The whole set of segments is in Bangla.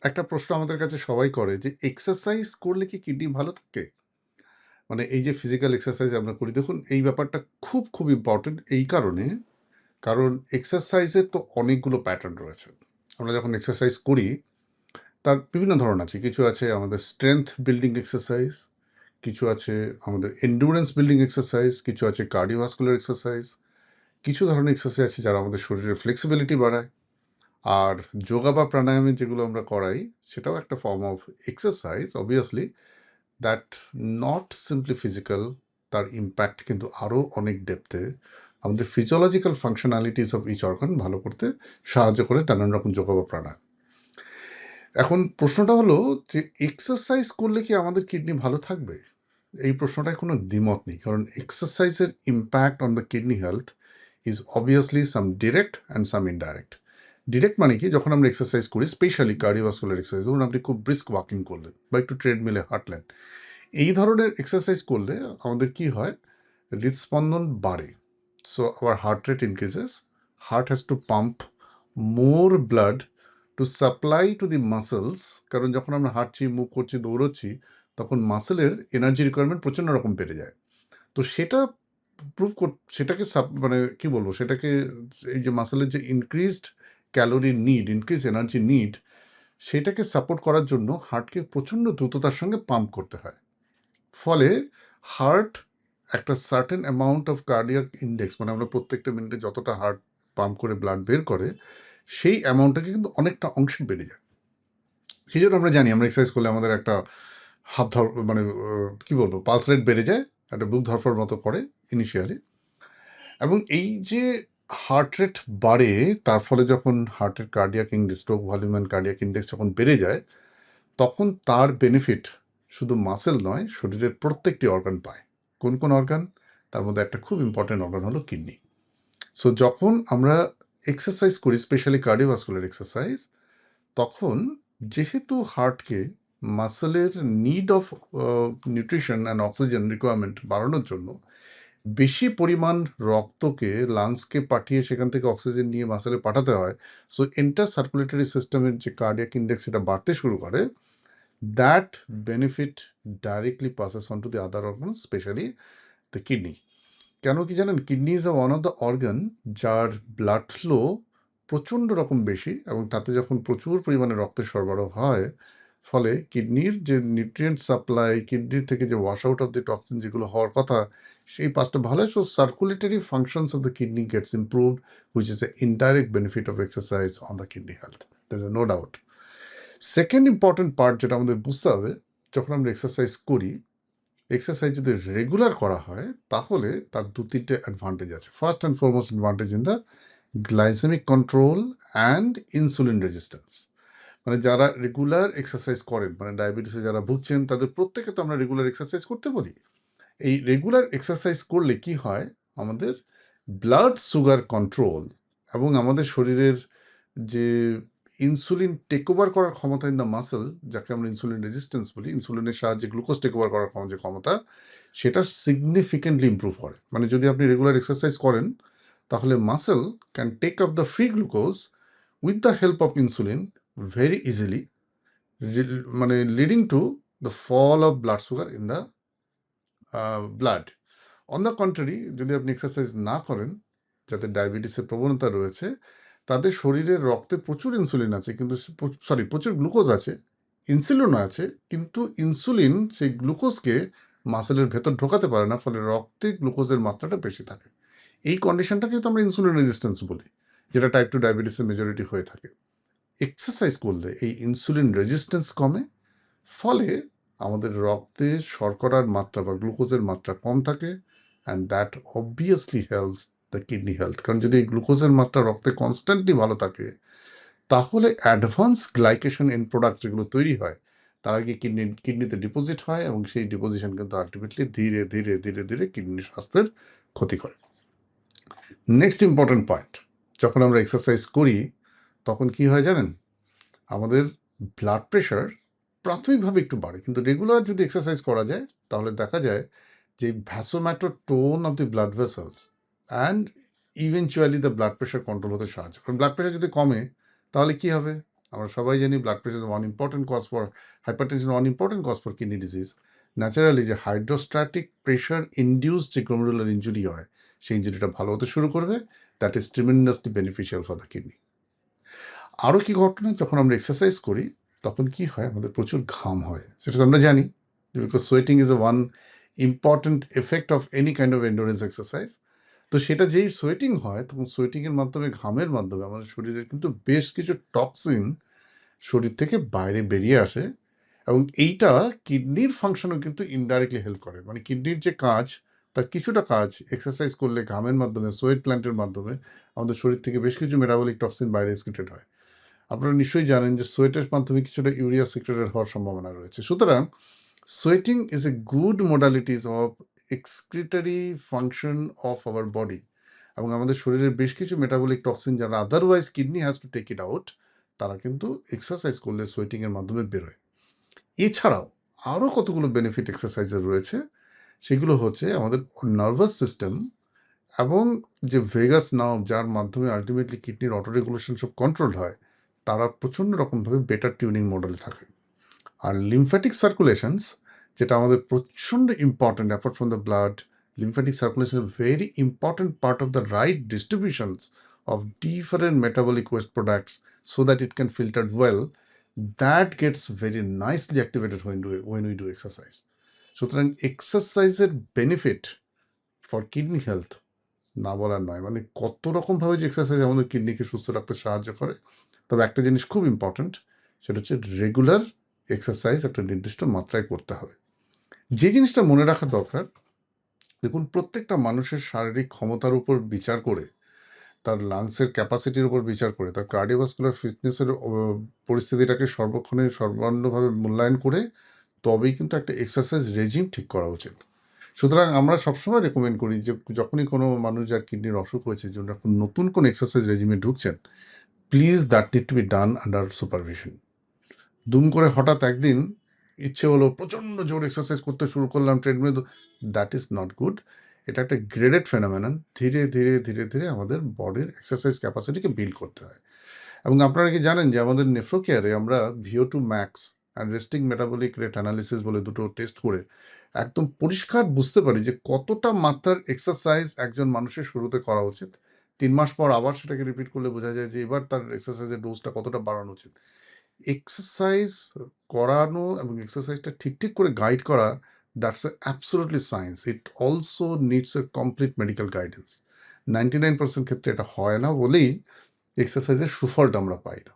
একটা প্রশ্ন আমাদের কাছে সবাই করে যে এক্সারসাইজ করলে কি কিডনি ভালো থাকে? মানে এই যে ফিজিক্যাল এক্সারসাইজ আমরা করি, দেখুন এই ব্যাপারটা খুব ইম্পর্টেন্ট এই কারণে, কারণ এক্সারসাইজের তো অনেকগুলো প্যাটার্ন রয়েছে। আমরা যখন এক্সারসাইজ করি তার বিভিন্ন ধরন আছে। কিছু আছে আমাদের স্ট্রেংথ বিল্ডিং এক্সারসাইজ, কিছু আছে আমাদের এন্ডুরেন্স বিল্ডিং এক্সারসাইজ, কিছু আছে কার্ডিওভাস্কুলার এক্সারসাইজ, কিছু ধরনের এক্সারসাইজ আছে যারা আমাদের শরীরের ফ্লেক্সিবিলিটি বাড়ায়। আর যোগা বা প্রাণায়ামে যেগুলো আমরা করাই সেটাও একটা form of exercise obviously, that not simply physical, তার ইম্প্যাক্ট কিন্তু আরও অনেক ডেপথে আমাদের physiological functionalities of each organ ভালো করতে সাহায্য করে নানান রকম যোগা বা প্রাণায়াম। এখন প্রশ্নটা হলো যে এক্সারসাইজ করলে কি আমাদের কিডনি ভালো থাকবে? এই প্রশ্নটায় কোনো দ্বিমত নেই, কারণ এক্সারসাইজের impact on the kidney health is obviously some direct and some indirect. Direct মানে কি, যখন আমরা এক্সারসাইজ করি স্পেশালি কার্ডিওভাস্কুলার এক্সারসাইজ, ধরুন আপনি খুব ব্রিস্ক ওয়াকিং করলেন বা একটু ট্রেডমিলে হাঁটলেন, এই ধরনের এক্সারসাইজ করলে আমাদের কি হয়, হৃদস্পন্দন বাড়ে। So our heart rate increases, heart has to pump more blood to supply to the muscles, কারণ যখন আমরা হাঁটছি, মুভ করছি, দৌড়চ্ছি, তখন মাসেলের এনার্জি রিকোয়ারমেন্ট প্রচণ্ড রকম বেড়ে যায়। তো সেটা সেটাকে মানে কি বলবো, সেটাকে এই যে মাসেলের যে increased calorie need, increase energy need, সেটাকে সাপোর্ট করার জন্য হার্টকে প্রচণ্ড দ্রুততার সঙ্গে পাম্প করতে হয়। ফলে হার্ট একটা certain amount of cardiac index, মানে আমরা প্রত্যেকটা মিনিটে যতটা হার্ট পাম্প করে ব্লাড বের করে, সেই অ্যামাউন্টটাকে কিন্তু অনেকটা অংশে বেড়ে যায়। সেই জন্য আমরা জানি আমরা এক্সারসাইজ করলে আমাদের একটা মানে কি বলবো, পালস রেট বেড়ে যায়, একটা বুক ধরফর মতো করে ইনিশিয়ালি। এবং এই যে হার্ট রেট বাড়ে, তার ফলে যখন হার্টের cardiac index, stroke volume and cardiac index যখন বেড়ে যায়, তখন তার বেনিফিট শুধু মাসেল নয়, শরীরের প্রত্যেকটি অর্গান পায়। কোন কোন অর্গান? তার মধ্যে একটা খুব ইম্পর্টেন্ট অর্গান হলো কিডনি। সো যখন আমরা এক্সারসাইজ করি, স্পেশালি কার্ডিওভাস্কুলার এক্সারসাইজ, তখন যেহেতু হার্টকে মাসেলের need of nutrition and oxygen requirement বাড়ানোর জন্য বেশি পরিমাণ রক্তকে লাংসকে পাঠিয়ে সেখান থেকে অক্সিজেন নিয়ে মাসেলে পাঠাতে হয়। সো এন্টার সার্কুলেটরি সিস্টেমের যে কার্ডিয়াক ইন্ডেক্স সেটা বাড়তে শুরু করে, that benefit directly passes on to the other organ, specially the kidney. কেন কি জানেন, kidney is one of the organ যার ব্লাড ফ্লো প্রচণ্ড রকম বেশি, এবং তাতে যখন প্রচুর পরিমাণে রক্তের সরবরাহ হয়, ফলে কিডনির যে নিউট্রিয়েন্ট সাপ্লাই, কিডনির থেকে যে wash out of the toxin যেগুলো হওয়ার কথা, সেই পাঁচটা ভালো হয়। So circulatory functions of the kidney gets improved, which is a indirect benefit of exercise on the kidney health, there is no doubt. Second important part যেটা আমাদের বুঝতে হবে, যখন আমরা এক্সারসাইজ করি, এক্সারসাইজ যদি রেগুলার করা হয় তাহলে তার দু তিনটে অ্যাডভান্টেজ আছে। First and foremost advantage in the glycemic control and insulin resistance. মানে যারা রেগুলার এক্সারসাইজ করেন, মানে ডায়াবেটিসে যারা ভুগছেন, তাদের প্রত্যেকে তো আমরা রেগুলার এক্সারসাইজ করতে বলি। এই রেগুলার এক্সারসাইজ করলে কি হয়, আমাদের ব্লাড সুগার কন্ট্রোল এবং আমাদের শরীরের যে ইনসুলিন টেক ওভার করার ক্ষমতা ইন দ্য মাসেল, যাকে আমরা ইনসুলিন রেজিস্ট্যান্স বলি, ইনসুলিনের সাহায্যে গ্লুকোজ টেক ওভার করার যে ক্ষমতা, সেটা সিগনিফিকেন্টলি ইম্প্রুভ করে। মানে যদি আপনি রেগুলার এক্সারসাইজ করেন, তাহলে muscle can take up the free glucose with the help of insulin very easily, মানে leading to the fall of blood sugar in the blood. On the contrary, যদি আপনি এক্সারসাইজ না করেন, যাদের ডায়াবেটিসের প্রবণতা রয়েছে, তাদের শরীরের রক্তে প্রচুর ইনসুলিন আছে, কিন্তু প্রচুর গ্লুকোজ আছে, ইনসুলিনও আছে, কিন্তু ইনসুলিন সেই গ্লুকোজকে মাসেলের ভেতর ঢোকাতে পারে না, ফলে রক্তে গ্লুকোজের মাত্রাটা বেশি থাকে। এই কন্ডিশনটাকে তো আমরা ইনসুলিন রেজিস্ট্যান্স বলি, যেটা টাইপ 2 ডায়াবেটিসের মেজরিটি হয়ে থাকে। এক্সারসাইজ করলে এই ইনসুলিন রেজিস্ট্যান্স কমে, ফলে আমাদের রক্তে শর্করার মাত্রা বা গ্লুকোজের মাত্রা কম থাকে, and that obviously helps the kidney health. কারণ যদি এই গ্লুকোজের মাত্রা রক্তে কনস্ট্যান্টলি ভালো থাকে, তাহলে অ্যাডভান্স গ্লাইকেশন এন্ড প্রোডাক্ট যেগুলো তৈরি হয়, তার আগে কিডনিতে ডিপোজিট হয়, এবং সেই ডিপোজিশন কিন্তু আলটিমেটলি ধীরে ধীরে ধীরে ধীরে কিডনির স্বাস্থ্যের ক্ষতি করে। নেক্সট ইম্পর্টেন্ট পয়েন্ট, যখন আমরা এক্সারসাইজ করি তখন কি হয় জানেন, আমাদের ব্লাড প্রেশার প্রাথমিকভাবে একটু বাড়ে, কিন্তু রেগুলার যদি এক্সারসাইজ করা যায়, তাহলে দেখা যায় যে vasomotor tone of the blood vessels and eventually the blood pressure control হতে সাহায্য। কারণ ব্লাড প্রেশার যদি কমে, তাহলে কি হবে, আমরা সবাই জানি blood pressure one important cause for hypertension, one important cause for kidney disease. Naturally যে হাইড্রোস্ট্যাটিক প্রেশার ইনডিউস যে গ্লোমেরুলার ইনজুরি হয়, সেই ইনজুরিটা ভালো হতে শুরু করবে। That is tremendously beneficial for the kidney. আরও কি ঘটনা, যখন আমরা এক্সারসাইজ করি তখন কি হয়, আমাদের প্রচুর ঘাম হয়, সেটা তো আমরা জানি, because sweating is A one important effect of any kind of endurance exercise. তো সেটা যেই সোয়েটিং হয়, তখন সোয়েটিংয়ের মাধ্যমে, ঘামের মাধ্যমে আমাদের শরীরের কিন্তু বেশ কিছু টক্সিন শরীর থেকে বাইরে বেরিয়ে আসে, এবং এইটা কিডনির ফাংশনও কিন্তু ইনডাইরেক্টলি হেল্প করে। মানে কিডনির যে কাজ, তার কিছুটা কাজ এক্সারসাইজ করলে, ঘামের মাধ্যমে, সোয়েট প্ল্যান্টের মাধ্যমে আমাদের শরীর থেকে বেশ কিছু মেটাবলিক টক্সিন বাইরে এক্সক্রিটেড হয়। আপনারা নিশ্চয়ই জানেন যে সোয়েটের মাধ্যমে কিছুটা ইউরিয়া সিক্রেটেড হওয়ার সম্ভাবনা রয়েছে। সুতরাং sweating is a good modalities of excretory function of our body, এবং আমাদের শরীরের বেশ কিছু মেটাবলিক টক্সিন যারা otherwise kidney has to take it out, তারা কিন্তু এক্সারসাইজ করলে সোয়েটিংয়ের মাধ্যমে বেরোয়। এছাড়াও আরও কতগুলো বেনিফিট এক্সারসাইজের রয়েছে, সেগুলো হচ্ছে আমাদের নার্ভাস সিস্টেম এবং যে ভেগাস নার্ভ, যার মাধ্যমে আলটিমেটলি কিডনির অটো রেগুলেশন সব কন্ট্রোল হয়, তারা প্রচণ্ড রকমভাবে বেটার টিউনিং মডেলে থাকে। আর লিমফ্যাটিক সার্কুলেশনস, যেটা আমাদের প্রচণ্ড important, apart from the blood, lymphatic circulation is a very important part of the right distributions of different metabolic waste products so that it can filter well. That gets very nicely activated when we do exercise. সুতরাং এক্সারসাইজের বেনিফিট ফর কিডনি হেলথ না বলার নয়। মানে কত রকমভাবে যে এক্সারসাইজ আমাদের কিডনিকে সুস্থ রাখতে সাহায্য করে। তবে একটা জিনিস খুব ইম্পর্ট্যান্ট, সেটা হচ্ছে রেগুলার এক্সারসাইজ একটা নির্দিষ্ট মাত্রায় করতে হবে। যে জিনিসটা মনে রাখা দরকার, দেখুন, প্রত্যেকটা মানুষের শারীরিক ক্ষমতার উপর বিচার করে, তার লাংসের ক্যাপাসিটির উপর বিচার করে, তার কার্ডিওভাস্কুলার ফিটনেসের পরিস্থিতিটাকে সর্বান্নভাবে মূল্যায়ন করে তবেই কিন্তু একটা এক্সারসাইজ রেজিম ঠিক করা উচিত। সুতরাং আমরা সবসময় রেকমেন্ড করি যে যখনই কোনো মানুষ যার কিডনির অসুখ হয়েছে, জন্য এখন নতুন কোনো এক্সারসাইজ রেজিমে ঢুকছেন, please that need to be done under supervision. দুম করে হঠাৎ একদিন ইচ্ছে হলো প্রচণ্ড জোর এক্সারসাইজ করতে শুরু করলাম ট্রেডমিলে, দ্যাট ইজ নট গুড। এটা একটা গ্রেডেড ফেনোমেনন। ধীরে ধীরে ধীরে ধীরে আমাদের বডির এক্সারসাইজ ক্যাপাসিটিকে বিল্ড করতে হয়। এবং আপনারা কি জানেন যে আমাদের নেফ্রোকেয়ারে আমরা VO2 max and resting metabolic rate analysis বলে দুটো টেস্ট করে একদম পরিষ্কার বুঝতে পারি যে কতটা মাত্রার এক্সারসাইজ একজন মানুষের শুরুতে করা উচিত। 3 মাস পর আবার সেটাকে রিপিট করলে বোঝা যায় যে এবার তার এক্সারসাইজের ডোজটা কতটা বাড়ানো উচিত। এক্সারসাইজ করানো এবং এক্সারসাইজটা ঠিক ঠিক করে গাইড করা, that's absolutely science. It also needs a complete medical guidance. 99% ক্ষেত্রে এটা হয় না বলেই এক্সারসাইজের সুফলটা আমরা পাই না।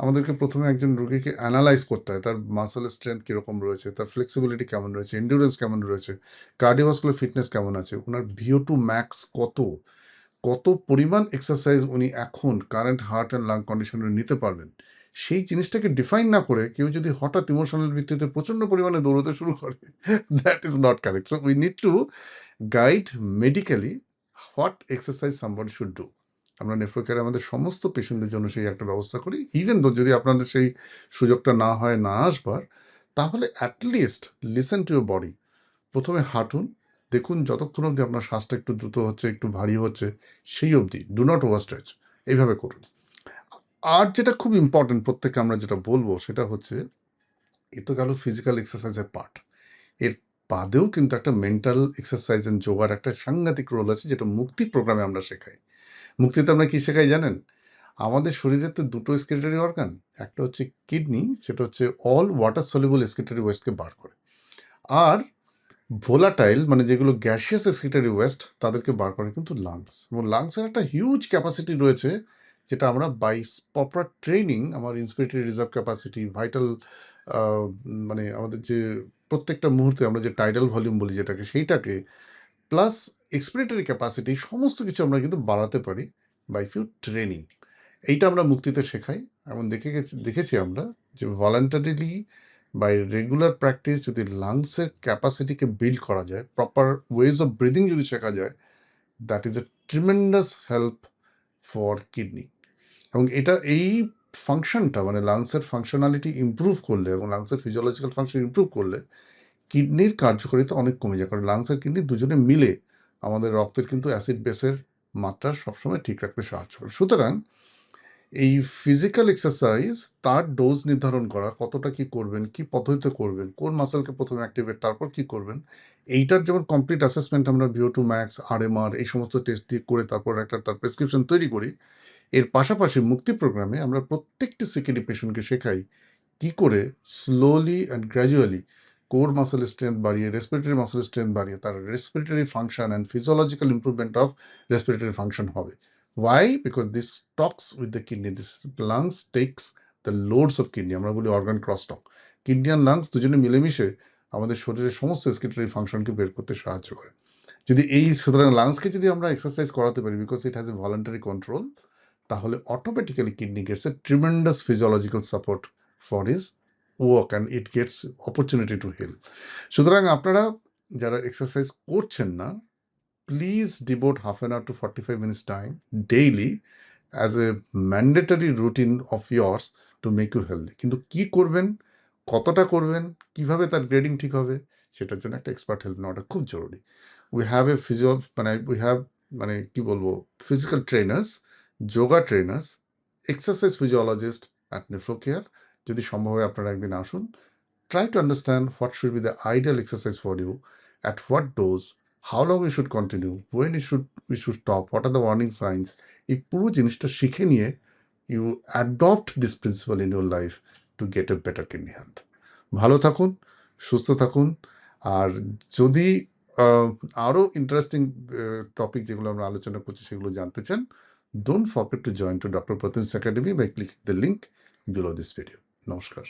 আমাদেরকে প্রথমে একজন রোগীকে অ্যানালাইজ করতে হয়, তার মাসেলের স্ট্রেংথ কীরকম রয়েছে, তার ফ্লেক্সিবিলিটি কেমন রয়েছে, এন্ডুরেন্স কেমন রয়েছে, কার্ডিওভাস্কুলার ফিটনেস কেমন আছে, ওনার VO2 ম্যাক্স কত পরিমাণ এক্সারসাইজ উনি এখন কারেন্ট হার্ট অ্যান্ড লাং কন্ডিশনে নিতে পারবেন, সেই জিনিসটাকে ডিফাইন না করে কেউ যদি হঠাৎ ইমোশনাল ভিত্তিতে প্রচণ্ড পরিমাণে দৌড়তে শুরু করে, that is not correct. So we need to guide medically what exercise somebody should do. আমরা নেফ্রোকেয়ারে আমাদের সমস্ত পেশেন্টদের জন্য সেই একটা ব্যবস্থা করি। ইভেন দো যদি আপনাদের সেই সুযোগটা না হয় না আসবার, তাহলে at least listen to your body. প্রথমে হাঁটুন, দেখুন যতক্ষণ অবধি আপনার শ্বাসটা একটু দ্রুত হচ্ছে, একটু ভারী হচ্ছে, সেই অবধি ডু নট ওভার স্ট্রেচ, এইভাবে করুন। আর যেটা খুব ইম্পর্টেন্ট, প্রত্যেককে আমরা যেটা বলবো সেটা হচ্ছে, এ তো গেল ফিজিক্যাল এক্সারসাইজের পার্ট, এর বাদেও কিন্তু একটা মেন্টাল এক্সারসাইজ অ্যান্ড যোগার একটা সাংঘাতিক রোল আছে, যেটা মুক্তি প্রোগ্রামে আমরা শেখাই। মুক্তিতে আমরা কী শেখাই জানেন? আমাদের শরীরের তো দুটো এক্সক্রিটরি অর্গান, একটা হচ্ছে কিডনি, সেটা হচ্ছে অল ওয়াটার সলিউবল এক্সক্রিটরি ওয়েস্টকে বার করে, আর ভোলাটাইল মানে যেগুলো গ্যাসিয়াস এক্সক্রিটরি ওয়েস্ট তাদেরকে বার করে কিন্তু লাংস। এবং লাংসের একটা হিউজ ক্যাপাসিটি রয়েছে, যেটা আমরা বাই প্রপার ট্রেনিং, আমার ইন্সপিরেটরি রিজার্ভ ক্যাপাসিটি, ভাইটাল মানে আমাদের যে প্রত্যেকটা মুহূর্তে আমরা যে টাইডাল ভলিউম বলি যেটাকে, সেইটাকে প্লাস এক্সপিরেটরি ক্যাপাসিটি, সমস্ত কিছু আমরা কিন্তু বাড়াতে পারি বাই ফিউ ট্রেনিং। এইটা আমরা মুক্তিতে শেখাই। এমন দেখেছি আমরা যে ভলান্টারিলি বাই রেগুলার প্র্যাকটিস যদি লাংসের ক্যাপাসিটিকে বিল্ড করা যায়, প্রপার ওয়েজ অফ ব্রিদিং যদি শেখা যায়, that is a tremendous help for kidney. এবং এটা এই ফাংশনটা মানে লাংসের ফাংশনালিটি ইমপ্রুভ করলে এবং লাংসের ফিজিওলজিক্যাল ফাংশন ইমপ্রুভ করলে কিডনির কার্যকারিতা অনেক কমে যায়। কারণ লাংস আর কিডনি দুজনে মিলে আমাদের রক্তের কিন্তু অ্যাসিড বেসের মাত্রা সবসময় ঠিক রাখতে সাহায্য করে। সুতরাং এই ফিজিক্যাল এক্সারসাইজ তার ডোজ নির্ধারণ করা, কতটা কি করবেন, কি পদ্ধতিতে করবেন, কোন মাসেলকে প্রথমে অ্যাক্টিভেট তারপর কি করবেন, এইটার যেমন কমপ্লিট অ্যাসেসমেন্ট আমরা VO2 max, RMR এই সমস্ত টেস্ট দিয়ে করে তারপর একটা তার প্রেসক্রিপশন তৈরি করি। এর পাশাপাশি মুক্তি প্রোগ্রামে আমরা প্রত্যেকটি সিকিডি পেশেন্টকে শেখাই কি করে slowly and gradually core muscle strength বাড়িয়ে, রেসপিরেটরি মাসেল স্ট্রেংথ বাড়িয়ে তার respiratory function and physiological improvement of respiratory function হবে। Why? Because this talks with the kidney. This lungs takes the loads of kidney. আমরা বলি অর্গান ক্রসটক। কিডনি আর লাংস দুজনে মিলেমিশে আমাদের শরীরের সমস্ত এক্সক্রিটরি ফাংশনকে বের করতে সাহায্য করে। যদি এই সুতরাং লাংসকে যদি আমরা এক্সারসাইজ করাতে পারি, because it has a voluntary control, তাহলে automatically kidney gets a tremendous physiological support for his work and it gets opportunity to heal. সুতরাং আপনারা যারা এক্সারসাইজ করছেন না, please devote half an hour to 45 minutes time daily as a mandatory routine of yours to make you healthy. কিন্তু কি করবেন, কতটা করবেন, কিভাবে তার গ্রেডিং ঠিক হবে, সেটার জন্য একটা এক্সপার্ট হেল্প নেওয়াটা খুব জরুরি। উই হ্যাভ এ কি বলবো, physical trainers, yoga trainers, exercise physiologist at Nephrocare. যদি সম্ভব হয় আপনারা একদিন আসুন। Try to understand what should be the ideal exercise for you, at what dose, how long you should continue, when we should stop, what are the warning signs. এই পুরো জিনিসটা শিখে নিয়ে you adopt this principle in your life to get a better kidney health. ভালো থাকুন, সুস্থ থাকুন। আর যদি আরও ইন্টারেস্টিং টপিক যেগুলো আমরা আলোচনা করছি সেগুলো জানতে চান, don't forget to join to Dr. Pratyush Academy by clicking the link below this video. নমস্কার।